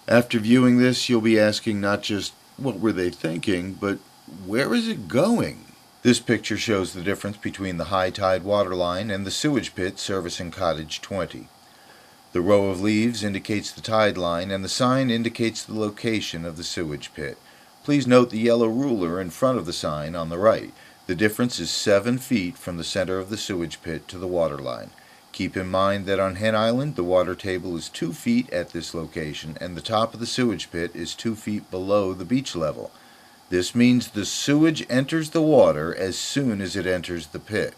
After viewing this, you'll be asking not just what were they thinking, but where is it going? This picture shows the difference between the high tide water line and the sewage pit servicing Cottage 20. The row of leaves indicates the tide line, and the sign indicates the location of the sewage pit. Please note the yellow ruler in front of the sign on the right. The difference is 7 feet from the center of the sewage pit to the water line. Keep in mind that on Hen Island, the water table is 2 feet at this location, and the top of the sewage pit is 2 feet below the beach level. This means the sewage enters the water as soon as it enters the pit.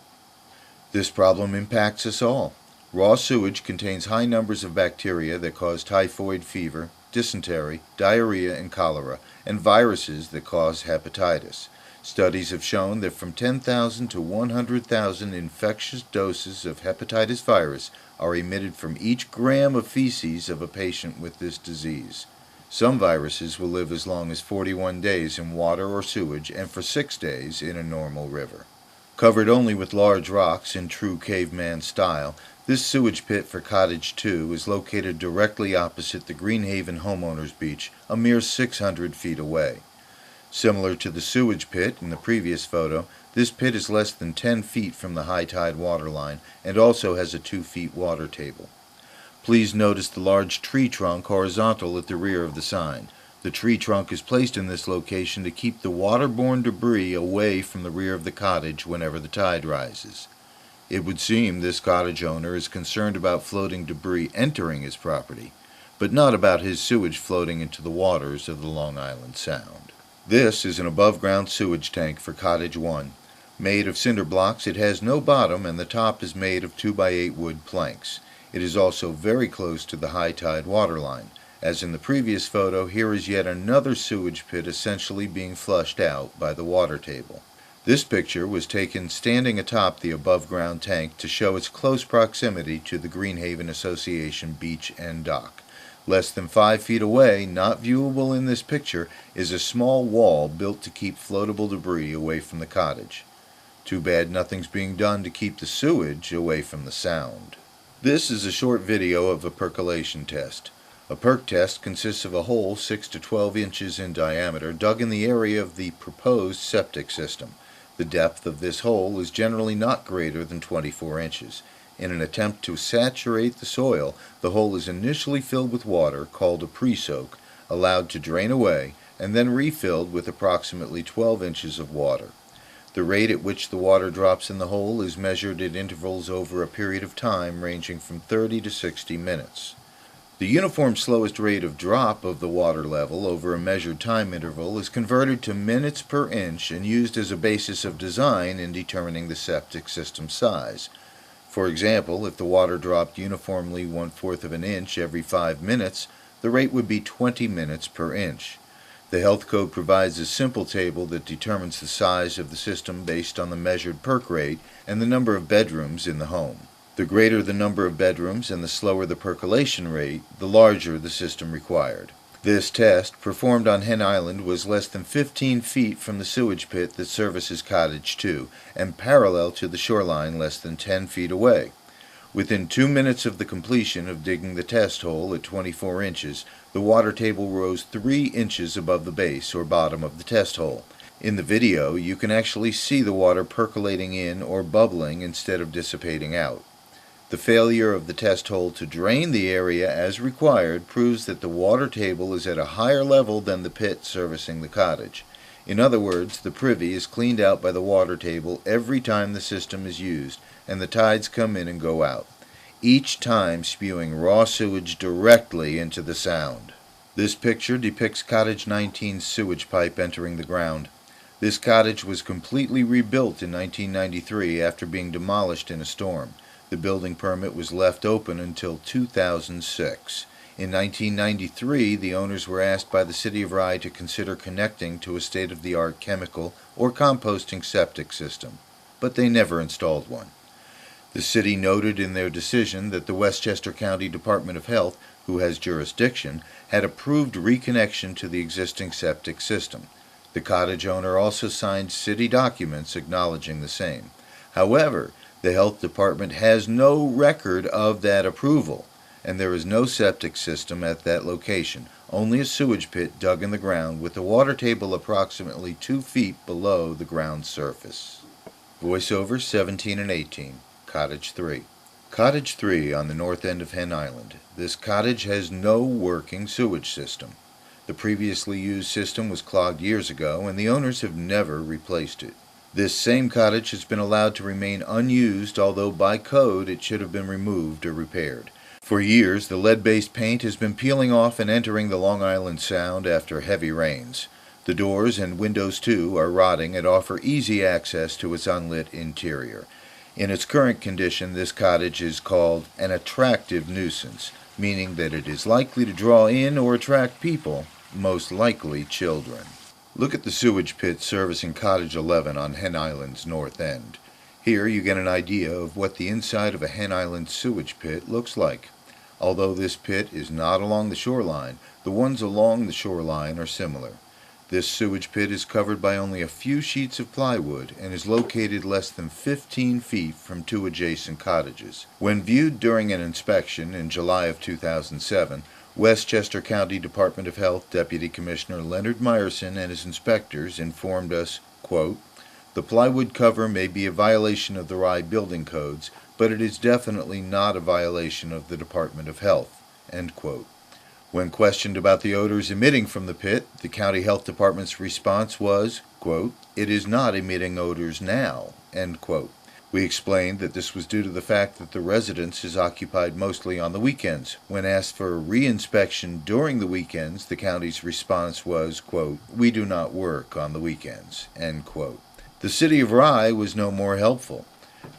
This problem impacts us all. Raw sewage contains high numbers of bacteria that cause typhoid fever, dysentery, diarrhea, and cholera, and viruses that cause hepatitis. Studies have shown that from 10,000 to 100,000 infectious doses of hepatitis virus are emitted from each gram of feces of a patient with this disease. Some viruses will live as long as 41 days in water or sewage and for 6 days in a normal river. Covered only with large rocks in true caveman style, this sewage pit for Cottage 2 is located directly opposite the Greenhaven Homeowners Beach, a mere 600 feet away. Similar to the sewage pit in the previous photo, this pit is less than 10 feet from the high tide water line and also has a 2 feet water table. Please notice the large tree trunk horizontal at the rear of the sign. The tree trunk is placed in this location to keep the waterborne debris away from the rear of the cottage whenever the tide rises. It would seem this cottage owner is concerned about floating debris entering his property, but not about his sewage floating into the waters of the Long Island Sound. This is an above-ground sewage tank for Cottage 1. Made of cinder blocks, it has no bottom and the top is made of 2x8 wood planks. It is also very close to the high tide water line. As in the previous photo, here is yet another sewage pit essentially being flushed out by the water table. This picture was taken standing atop the above-ground tank to show its close proximity to the Greenhaven Association beach and dock. Less than 5 feet away, not viewable in this picture, is a small wall built to keep floatable debris away from the cottage. Too bad nothing's being done to keep the sewage away from the sound. This is a short video of a percolation test. A perk test consists of a hole 6 to 12 inches in diameter dug in the area of the proposed septic system. The depth of this hole is generally not greater than 24 inches. In an attempt to saturate the soil, the hole is initially filled with water, called a pre-soak, allowed to drain away, and then refilled with approximately 12 inches of water. The rate at which the water drops in the hole is measured at intervals over a period of time ranging from 30 to 60 minutes. The uniform slowest rate of drop of the water level over a measured time interval is converted to minutes per inch and used as a basis of design in determining the septic system size. For example, if the water dropped uniformly 1/4 of an inch every 5 minutes, the rate would be 20 minutes per inch. The Health Code provides a simple table that determines the size of the system based on the measured perk rate and the number of bedrooms in the home. The greater the number of bedrooms and the slower the percolation rate, the larger the system required. This test, performed on Hen Island, was less than 15 feet from the sewage pit that services Cottage 2, and parallel to the shoreline less than 10 feet away. Within 2 minutes of the completion of digging the test hole at 24 inches, the water table rose 3 inches above the base or bottom of the test hole. In the video, you can actually see the water percolating in or bubbling instead of dissipating out. The failure of the test hole to drain the area as required proves that the water table is at a higher level than the pit servicing the cottage. In other words, the privy is cleaned out by the water table every time the system is used, and the tides come in and go out, each time spewing raw sewage directly into the Sound. This picture depicts Cottage 19's sewage pipe entering the ground. This cottage was completely rebuilt in 1993 after being demolished in a storm. The building permit was left open until 2006. In 1993, the owners were asked by the City of Rye to consider connecting to a state-of-the-art chemical or composting septic system, but they never installed one. The city noted in their decision that the Westchester County Department of Health, who has jurisdiction, had approved reconnection to the existing septic system. The cottage owner also signed city documents acknowledging the same. However, the health department has no record of that approval, and there is no septic system at that location, only a sewage pit dug in the ground with the water table approximately 2 feet below the ground surface. Voiceover 17 and 18, Cottage 3. Cottage 3 on the north end of Hen Island. This cottage has no working sewage system. The previously used system was clogged years ago, and the owners have never replaced it. This same cottage has been allowed to remain unused, although by code it should have been removed or repaired. For years, the lead-based paint has been peeling off and entering the Long Island Sound after heavy rains. The doors and windows, too, are rotting and offer easy access to its unlit interior. In its current condition, this cottage is called an attractive nuisance, meaning that it is likely to draw in or attract people, most likely children. Look at the sewage pit servicing Cottage 11 on Hen Island's north end. Here you get an idea of what the inside of a Hen Island sewage pit looks like. Although this pit is not along the shoreline, the ones along the shoreline are similar. This sewage pit is covered by only a few sheets of plywood and is located less than 15 feet from 2 adjacent cottages. When viewed during an inspection in July of 2007, Westchester County Department of Health Deputy Commissioner Leonard Meyerson and his inspectors informed us, quote, "The plywood cover may be a violation of the Rye building codes, but it is definitely not a violation of the Department of Health," end quote. When questioned about the odors emitting from the pit, the County Health Department's response was, quote, "It is not emitting odors now," end quote. We explained that this was due to the fact that the residence is occupied mostly on the weekends. When asked for a re-inspection during the weekends, the county's response was, quote, "We do not work on the weekends," end quote. The City of Rye was no more helpful.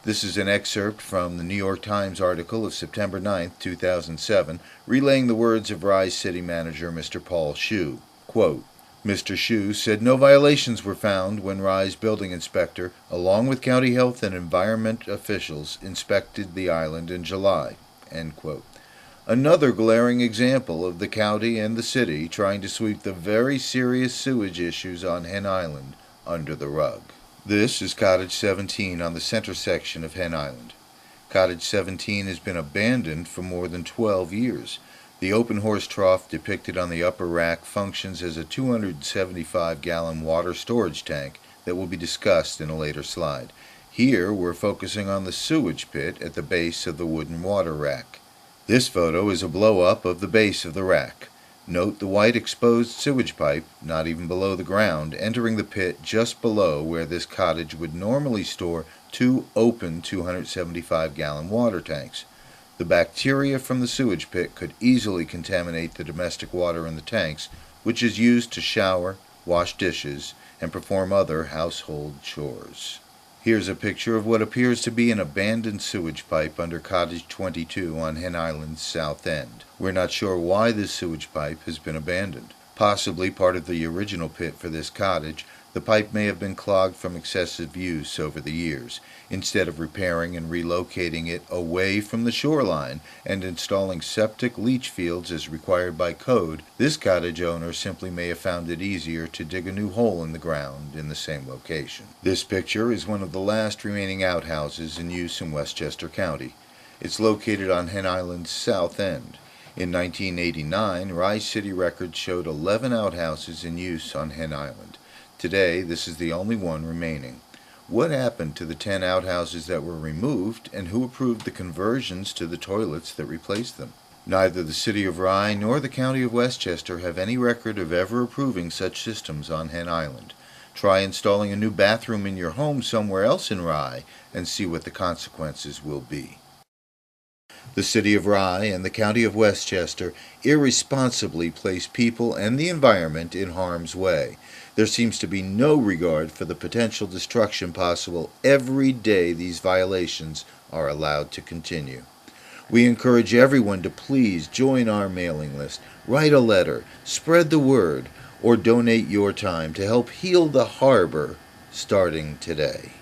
This is an excerpt from the New York Times article of September 9, 2007, relaying the words of Rye City Manager Mr. Paul Shue. Quote, Mr. Shue said no violations were found when Rye's building inspector, along with county health and environment officials, inspected the island in July, end quote. Another glaring example of the county and the city trying to sweep the very serious sewage issues on Hen Island under the rug. This is Cottage 17 on the center section of Hen Island. Cottage 17 has been abandoned for more than 12 years. The open horse trough depicted on the upper rack functions as a 275-gallon water storage tank that will be discussed in a later slide. Here we're focusing on the sewage pit at the base of the wooden water rack. This photo is a blow-up of the base of the rack. Note the white exposed sewage pipe, not even below the ground, entering the pit just below where this cottage would normally store 2 open 275-gallon water tanks. The bacteria from the sewage pit could easily contaminate the domestic water in the tanks, which is used to shower, wash dishes, and perform other household chores. Here's a picture of what appears to be an abandoned sewage pipe under Cottage 22 on Hen Island's south end. We're not sure why this sewage pipe has been abandoned. Possibly part of the original pit for this cottage, the pipe may have been clogged from excessive use over the years. Instead of repairing and relocating it away from the shoreline and installing septic leach fields as required by code, this cottage owner simply may have found it easier to dig a new hole in the ground in the same location. This picture is one of the last remaining outhouses in use in Westchester County. It's located on Hen Island's south end. In 1989, Rye City records showed 11 outhouses in use on Hen Island. Today, this is the only one remaining. What happened to the 10 outhouses that were removed, and who approved the conversions to the toilets that replaced them? Neither the City of Rye nor the County of Westchester have any record of ever approving such systems on Hen Island. Try installing a new bathroom in your home somewhere else in Rye and see what the consequences will be. The City of Rye and the County of Westchester irresponsibly place people and the environment in harm's way. There seems to be no regard for the potential destruction possible every day these violations are allowed to continue. We encourage everyone to please join our mailing list, write a letter, spread the word, or donate your time to help heal the harbor starting today.